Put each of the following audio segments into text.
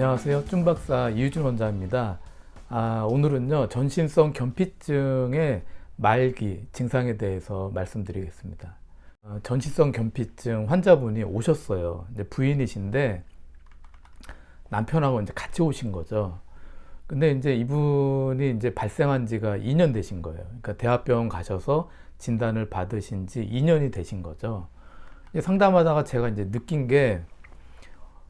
안녕하세요. 쭌박사 이유준 원장입니다. 오늘은요, 전신성 견피증의 말기 증상에 대해서 말씀드리겠습니다. 전신성 견피증 환자분이 오셨어요. 이제 부인이신데 남편하고 이제 같이 오신 거죠. 근데 이제 이분이 이제 발생한 지가 2년 되신 거예요. 그러니까 대학병원 가셔서 진단을 받으신 지 2년이 되신 거죠. 상담하다가 제가 이제 느낀 게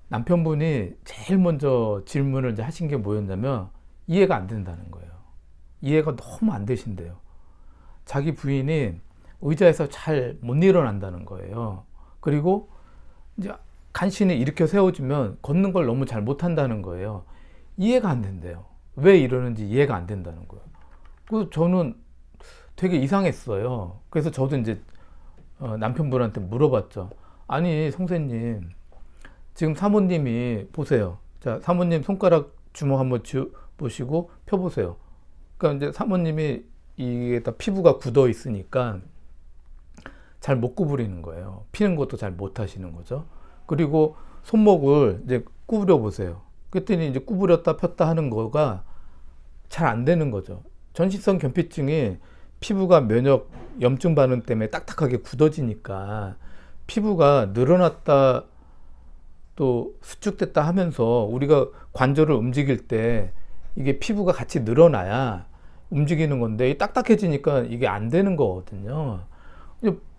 남편분이 제일 먼저 질문을 이제 하신 게 뭐였냐면 이해가 안 된다는 거예요. 이해가 너무 안 되신대요. 자기 부인이 의자에서 잘 못 일어난다는 거예요. 그리고 이제 간신히 일으켜 세워주면 걷는 걸 너무 잘 못한다는 거예요. 이해가 안 된대요. 왜 이러는지 이해가 안 된다는 거예요. 그래서 저는 되게 이상했어요. 그래서 저도 이제 남편분한테 물어봤죠. 아니, 선생님, 지금 사모님이 보세요. 자, 사모님 손가락 주먹 한번 보시고 펴보세요. 그러니까 이제 사모님이 이게 다 피부가 굳어 있으니까 잘 못 구부리는 거예요. 피는 것도 잘 못 하시는 거죠. 그리고 손목을 이제 구부려 보세요. 그랬더니 이제 구부렸다 폈다 하는 거가 잘 안 되는 거죠. 전신성 견피증이 피부가 면역 염증 반응 때문에 딱딱하게 굳어지니까 피부가 늘어났다 또 수축됐다 하면서 우리가 관절을 움직일 때 이게 피부가 같이 늘어나야 움직이는 건데 딱딱해지니까 이게 안 되는 거거든요.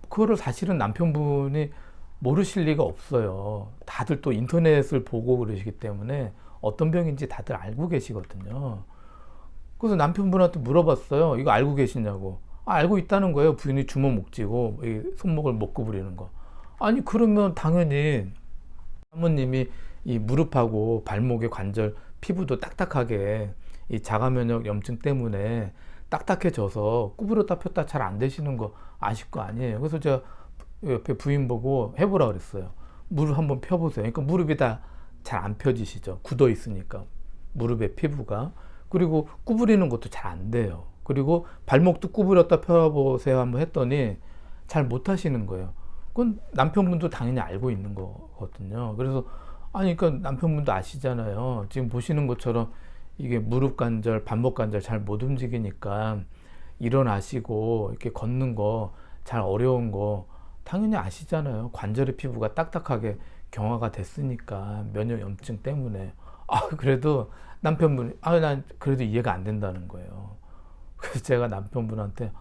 그거를 사실은 남편분이 모르실 리가 없어요. 다들 또 인터넷을 보고 그러시기 때문에 어떤 병인지 다들 알고 계시거든요. 그래서 남편분한테 물어봤어요. 이거 알고 계시냐고. 알고 있다는 거예요. 부인이 주먹 목 쥐고 손목을 못 구부리는 거. 아니, 그러면 당연히 사모님이 이 무릎하고 발목의 관절 피부도 딱딱하게 이 자가면역 염증 때문에 딱딱해져서 구부렸다 폈다 잘 안 되시는 거 아실 거 아니에요. 그래서 제가 옆에 부인 보고 해보라 그랬어요. 무릎 한번 펴보세요. 그러니까 무릎이 다 잘 안 펴지시죠. 굳어 있으니까 무릎의 피부가. 그리고 구부리는 것도 잘 안 돼요. 그리고 발목도 구부렸다 펴보세요 한번 했더니 잘 못 하시는 거예요. 그건 남편분도 당연히 알고 있는 거거든요. 그래서 그러니까 남편분도 아시잖아요. 지금 보시는 것처럼 이게 무릎 관절, 발목 관절 잘 못 움직이니까 일어나시고 이렇게 걷는 거 잘 어려운 거 당연히 아시잖아요. 관절의 피부가 딱딱하게 경화가 됐으니까 면역 염증 때문에. 그래도 남편분이 난 그래도 이해가 안 된다는 거예요. 그래서 제가 남편분한테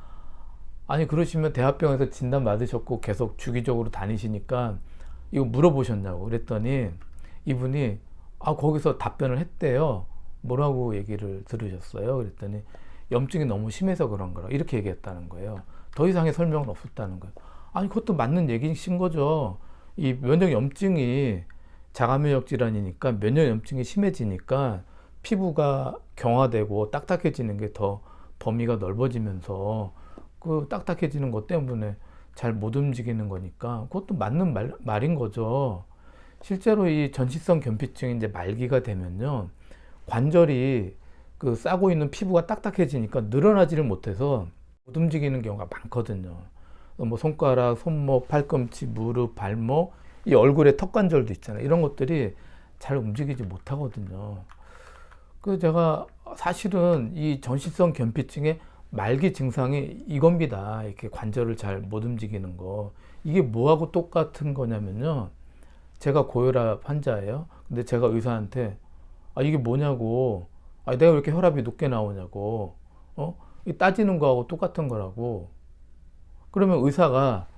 아니, 그러시면 대학병원에서 진단 받으셨고 계속 주기적으로 다니시니까 이거 물어보셨냐고 그랬더니 이분이 거기서 답변을 했대요. 뭐라고 얘기를 들으셨어요? 그랬더니 염증이 너무 심해서 그런 거라 이렇게 얘기했다는 거예요. 더 이상의 설명은 없었다는 거예요. 아니, 그것도 맞는 얘기신 거죠. 이 면역 염증이 자가면역 질환이니까 면역 염증이 심해지니까 피부가 경화되고 딱딱해지는 게 더 범위가 넓어지면서 그 딱딱해지는 것 때문에 잘 못 움직이는 거니까 그것도 맞는 말인 거죠. 실제로 이 전신성 견피증이 이제 말기가 되면요, 관절이 그 싸고 있는 피부가 딱딱해지니까 늘어나지를 못해서 못 움직이는 경우가 많거든요. 뭐 손가락, 손목, 팔꿈치, 무릎, 발목, 이 얼굴에 턱관절도 있잖아요. 이런 것들이 잘 움직이지 못하거든요. 그 제가 사실은 이 전신성 견피증의 말기 증상이 이겁니다. 이렇게 관절을 잘 못 움직이는 거. 이게 뭐하고 똑같은 거냐면요. 제가 고혈압 환자예요. 근데 제가 의사한테 이게 뭐냐고. 내가 왜 이렇게 혈압이 높게 나오냐고. 이 따지는 거하고 똑같은 거라고. 그러면 의사가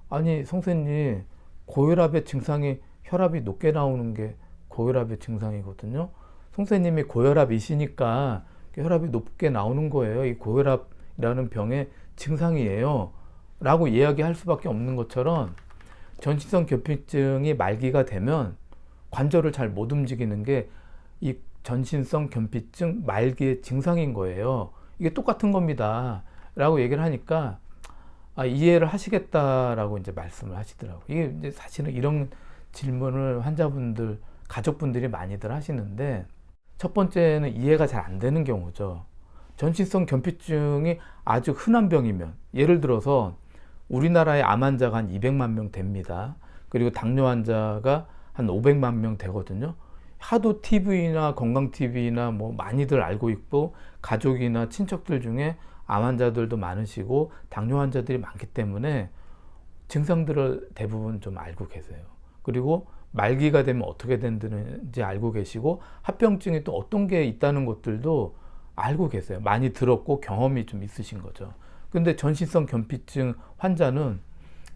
아니, 선생님, 고혈압의 증상이 혈압이 높게 나오는 게 고혈압의 증상이거든요. 선생님이 고혈압이시니까 혈압이 높게 나오는 거예요. 이 고혈압이라는 병의 증상이에요. 라고 이야기할 수밖에 없는 것처럼 전신성 견피증이 말기가 되면 관절을 잘 못 움직이는 게 이 전신성 견피증 말기의 증상인 거예요. 이게 똑같은 겁니다. 라고 얘기를 하니까 이해를 하시겠다라고 이제 말씀을 하시더라고요. 이게 이제 사실은 이런 질문을 환자분들, 가족분들이 많이들 하시는데 첫 번째는 이해가 잘 안 되는 경우죠. 전신성 견피증이 아주 흔한 병이면 예를 들어서 우리나라의 암 환자가 한 200만 명 됩니다. 그리고 당뇨 환자가 한 500만 명 되거든요. 하도 TV나 건강 TV나 뭐 많이들 알고 있고 가족이나 친척들 중에 암 환자들도 많으시고 당뇨 환자들이 많기 때문에 증상들을 대부분 좀 알고 계세요. 그리고 말기가 되면 어떻게 된다는지 알고 계시고 합병증이 또 어떤 게 있다는 것들도 알고 계세요. 많이 들었고 경험이 좀 있으신 거죠. 근데 전신성 변비증 환자는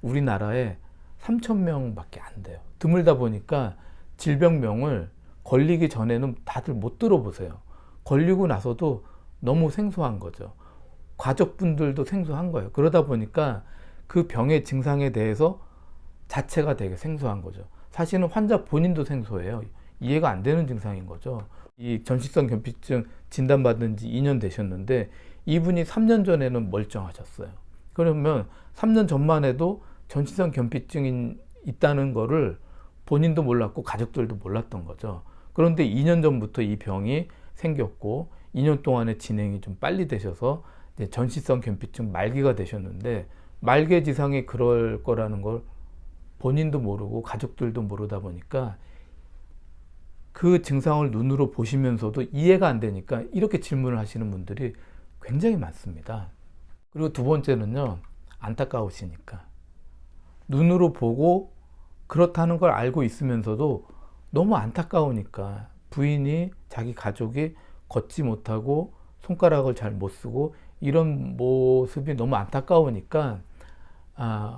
우리나라에 3,000명밖에 안 돼요. 드물다 보니까 질병명을 걸리기 전에는 다들 못 들어보세요. 걸리고 나서도 너무 생소한 거죠. 가족분들도 생소한 거예요. 그러다 보니까 그 병의 증상에 대해서 자체가 되게 생소한 거죠. 사실은 환자 본인도 생소해요. 이해가 안 되는 증상인 거죠. 이 전신성 변비증 진단받은 지 2년 되셨는데 이분이 3년 전에는 멀쩡하셨어요. 그러면 3년 전만 해도 전신성 변비증이 있다는 거를 본인도 몰랐고 가족들도 몰랐던 거죠. 그런데 2년 전부터 이 병이 생겼고 2년 동안에 진행이 좀 빨리 되셔서 이제 전신성 변비증 말기가 되셨는데 말기 지상이 그럴 거라는 걸 본인도 모르고 가족들도 모르다 보니까 그 증상을 눈으로 보시면서도 이해가 안 되니까 이렇게 질문을 하시는 분들이 굉장히 많습니다. 그리고 두 번째는요, 안타까우시니까. 눈으로 보고 그렇다는 걸 알고 있으면서도 너무 안타까우니까 부인이 자기 가족이 걷지 못하고 손가락을 잘 못 쓰고 이런 모습이 너무 안타까우니까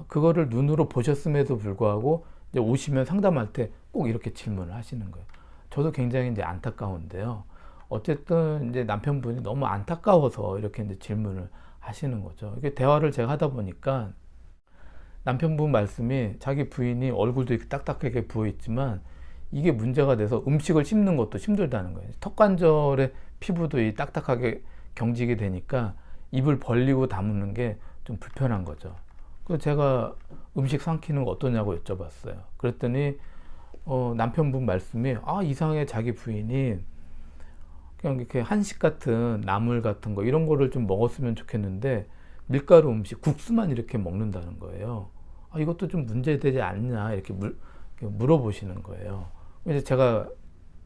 그거를 눈으로 보셨음에도 불구하고 이제 오시면 상담할 때 꼭 이렇게 질문을 하시는 거예요. 저도 굉장히 이제 안타까운데요. 어쨌든 이제 남편분이 너무 안타까워서 이렇게 이제 질문을 하시는 거죠. 이게 대화를 제가 하다 보니까 남편분 말씀이 자기 부인이 얼굴도 이렇게 딱딱하게 부어 있지만 이게 문제가 돼서 음식을 씹는 것도 힘들다는 거예요. 턱관절의 피부도 이 딱딱하게 경직이 되니까 입을 벌리고 다무는 게 좀 불편한 거죠. 그래서 제가 음식 삼키는 거 어떠냐고 여쭤봤어요. 그랬더니 남편분 말씀이 이상하게 자기 부인이 그냥 이렇게 한식 같은 나물 같은 거 이런 거를 좀 먹었으면 좋겠는데 밀가루 음식 국수만 이렇게 먹는다는 거예요. 이것도 좀 문제되지 않냐 이렇게 물어보시는 거예요. 그래서 제가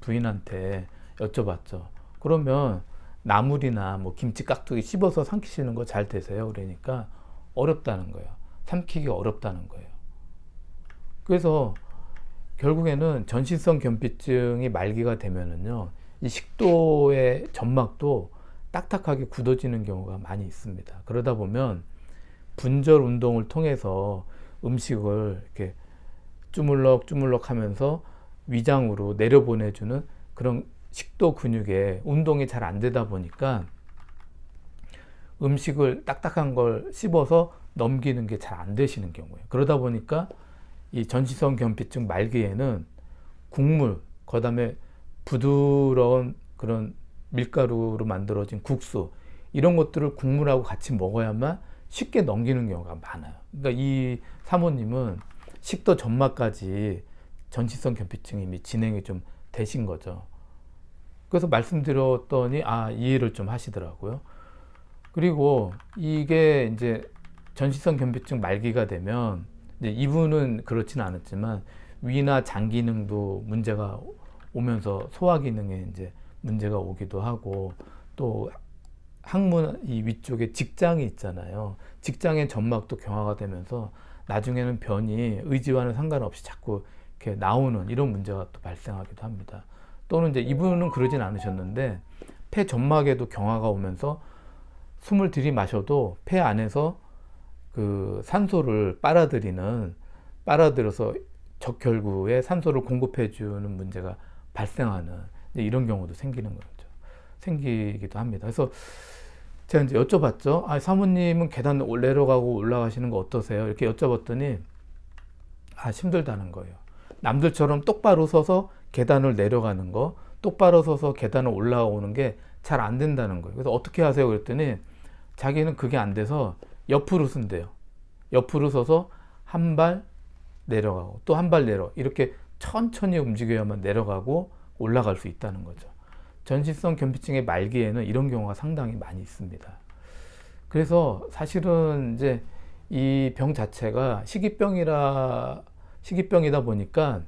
부인한테 여쭤봤죠. 그러면 나물이나 뭐 김치 깍두기 씹어서 삼키시는 거 잘 되세요? 그러니까 어렵다는 거예요. 삼키기가 어렵다는 거예요. 그래서 결국에는 전신성 변비증이 말기가 되면은요, 이 식도의 점막도 딱딱하게 굳어지는 경우가 많이 있습니다. 그러다 보면 분절 운동을 통해서 음식을 이렇게 주물럭 하면서 위장으로 내려보내주는 그런 식도 근육에 운동이 잘 안 되다 보니까 음식을 딱딱한 걸 씹어서 넘기는 게 잘 안 되시는 경우예요. 그러다 보니까 이 전신성 변비증 말기에는 국물, 그 다음에 부드러운 그런 밀가루로 만들어진 국수, 이런 것들을 국물하고 같이 먹어야만 쉽게 넘기는 경우가 많아요. 그러니까 이 사모님은 식도 점막까지 전신성 변비증이 이미 진행이 좀 되신 거죠. 그래서 말씀드렸더니 이해를 좀 하시더라고요. 그리고 이게 이제 전신성 변비증 말기가 되면 이제 이분은 그렇지는 않았지만 위나 장 기능도 문제가 오면서 소화 기능에 이제 문제가 오기도 하고 또 항문 이 위쪽에 직장이 있잖아요. 직장의 점막도 경화가 되면서 나중에는 변이 의지와는 상관없이 자꾸 이렇게 나오는 이런 문제가 또 발생하기도 합니다. 또는 이제 이분은 그러진 않으셨는데 폐 점막에도 경화가 오면서 숨을 들이마셔도 폐 안에서 그 산소를 빨아들여서 적혈구에 산소를 공급해주는 문제가 발생하는 이런 경우도 생기기도 합니다. 그래서 제가 이제 여쭤봤죠. 사모님은 계단 내려가고 올라가시는 거 어떠세요? 이렇게 여쭤봤더니 힘들다는 거예요. 남들처럼 똑바로 서서 계단을 내려가는 거, 똑바로 서서 계단을 올라오는 게 잘 안 된다는 거예요. 그래서 어떻게 하세요? 그랬더니 자기는 그게 안 돼서 옆으로 쓴대요. 옆으로 서서 한 발 내려가고 또 한 발 내려, 이렇게 천천히 움직여야만 내려가고 올라갈 수 있다는 거죠. 전신성 변비증의 말기에는 이런 경우가 상당히 많이 있습니다. 그래서 사실은 이제 이 병 자체가 식이병이다 보니까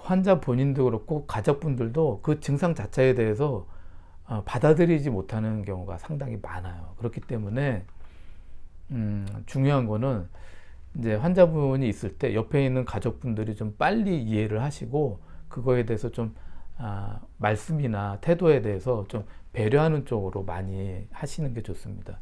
환자 본인도 그렇고 가족분들도 그 증상 자체에 대해서 받아들이지 못하는 경우가 상당히 많아요. 그렇기 때문에 중요한 거는 이제 환자분이 있을 때 옆에 있는 가족분들이 좀 빨리 이해를 하시고 그거에 대해서 좀 말씀이나 태도에 대해서 좀 배려하는 쪽으로 많이 하시는 게 좋습니다.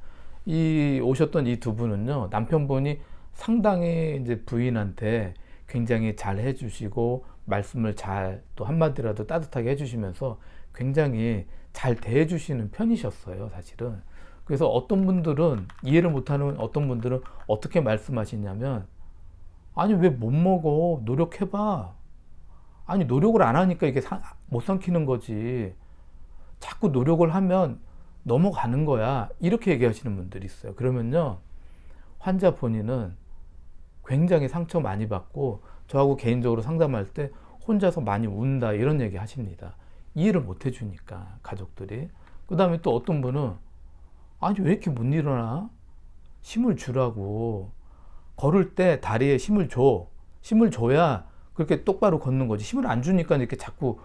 오셨던 이 두 분은요, 남편분이 상당히 이제 부인한테 굉장히 잘 해주시고 말씀을 잘 또 한마디라도 따뜻하게 해주시면서 굉장히 잘 대해주시는 편이셨어요, 사실은. 그래서 어떤 분들은 이해를 못하는 어떤 분들은 어떻게 말씀하시냐면, 아니 왜 못 먹어? 노력해봐. 아니 노력을 안 하니까 이게 못 삼키는 거지. 자꾸 노력을 하면 넘어가는 거야. 이렇게 얘기하시는 분들이 있어요. 그러면요, 환자 본인은 굉장히 상처 많이 받고 저하고 개인적으로 상담할 때 혼자서 많이 운다 이런 얘기 하십니다. 이해를 못 해주니까 가족들이. 그 다음에 또 어떤 분은 아니 왜 이렇게 못 일어나? 힘을 주라고. 걸을 때 다리에 힘을 줘. 힘을 줘야 그렇게 똑바로 걷는 거지. 힘을 안 주니까 이렇게 자꾸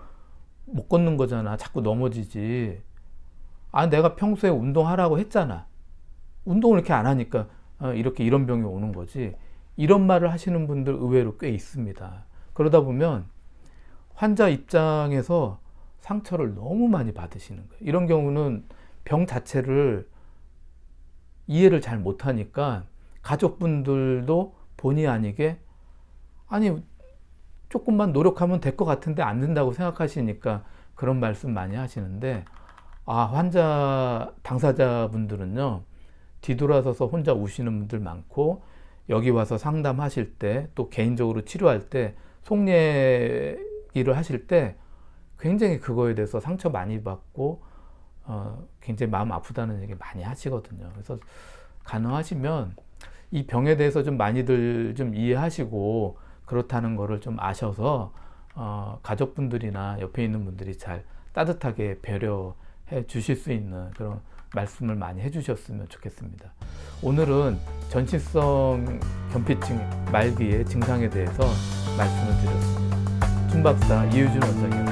못 걷는 거잖아. 자꾸 넘어지지. 아, 내가 평소에 운동하라고 했잖아. 운동을 이렇게 안 하니까 이렇게 이런 병이 오는 거지. 이런 말을 하시는 분들 의외로 꽤 있습니다. 그러다 보면 환자 입장에서 상처를 너무 많이 받으시는 거예요. 이런 경우는 병 자체를 이해를 잘 못하니까 가족분들도 본의 아니게 아니 조금만 노력하면 될 것 같은데 안 된다고 생각하시니까 그런 말씀 많이 하시는데, 환자 당사자분들은요, 뒤돌아서서 혼자 우시는 분들 많고 여기 와서 상담하실 때 또 개인적으로 치료할 때 속얘기를 하실 때 굉장히 그거에 대해서 상처 많이 받고 굉장히 마음 아프다는 얘기 많이 하시거든요. 그래서 가능하시면 이 병에 대해서 좀 많이들 좀 이해하시고 그렇다는 거를 좀 아셔서 가족분들이나 옆에 있는 분들이 잘 따뜻하게 배려해 주실 수 있는 그런 말씀을 많이 해주셨으면 좋겠습니다. 오늘은 전신성 변피증 말기의 증상에 대해서 말씀을 드렸습니다. 춘박사 이유준 원장이었습니다.